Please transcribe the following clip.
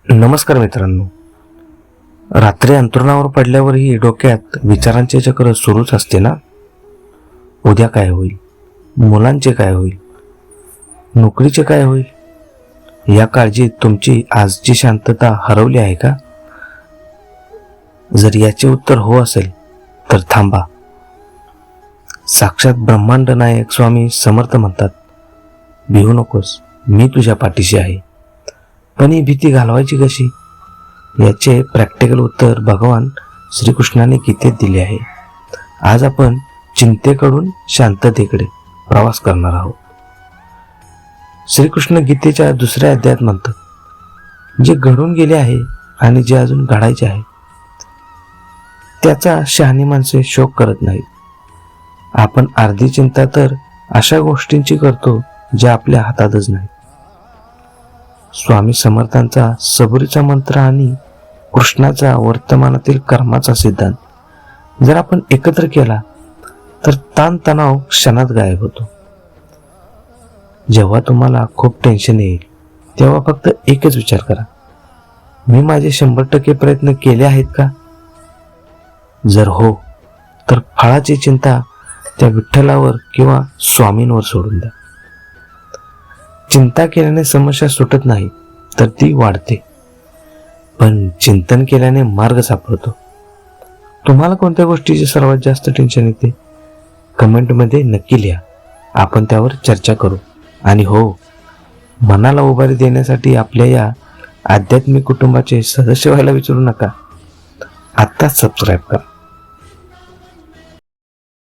नमस्कार मित्रांनो. रात्री अंथरुणावर पडल्यावरही डोक्यात विचारांचे चक्र सुरूच असते ना. उद्या काय होईल, मुलांचे काय होईल, नोकरीचे काय होईल, या काळजीत तुमची आजची शांतता हरवली आहे का? जर याचे उत्तर हो असेल तर थांबा. साक्षात ब्रह्मांड नायक स्वामी समर्थ म्हणतात, भिवू नकोस, मी तुझ्या पाठीशी आहे. पण ही भीती घालवायची कशी, याचे प्रॅक्टिकल उत्तर भगवान श्रीकृष्णाने गीतेत दिले आहे. आज आपण चिंतेकडून शांततेकडे प्रवास करणार आहोत. श्रीकृष्ण गीतेच्या 2ऱ्या अध्यायात म्हणतात, जे घडून गेले आहे आणि जे अजून घडायचे आहे त्याचा शहाणी माणसे शोक करत नाहीत. आपण अर्धी चिंता तर अशा गोष्टींची करतो ज्या आपल्या हातातच नाही. स्वामी समर्थांचा सबुरीचा मंत्र आणि कृष्णाचा वर्तमानातील कर्माचा सिद्धांत जर आपण एकत्र केला तर ताणतणाव क्षणात गायब होतो. जेव्हा तुम्हाला खूप टेन्शन येईल तेव्हा फक्त एकच विचार करा, मी माझे 100% प्रयत्न केले आहेत का? जर हो तर फळाची चिंता त्या विठ्ठलावर किंवा स्वामींवर सोडून द्या. चिंता केल्याने समस्या सुटत नाही तर ती वाढते, पण चिंतन केल्याने मार्ग सापडतो. तुम्हाला कोणत्या गोष्टीचे सर्वात जास्त टेन्शन येते? कमेंटमध्ये नक्की लिहा, आपण त्यावर चर्चा करू. आणि हो, मनाला उभारी देण्यासाठी आपल्या या आध्यात्मिक कुटुंबाचे सदस्य व्हायला विसरू नका. आत्ताच सबस्क्राईब करा.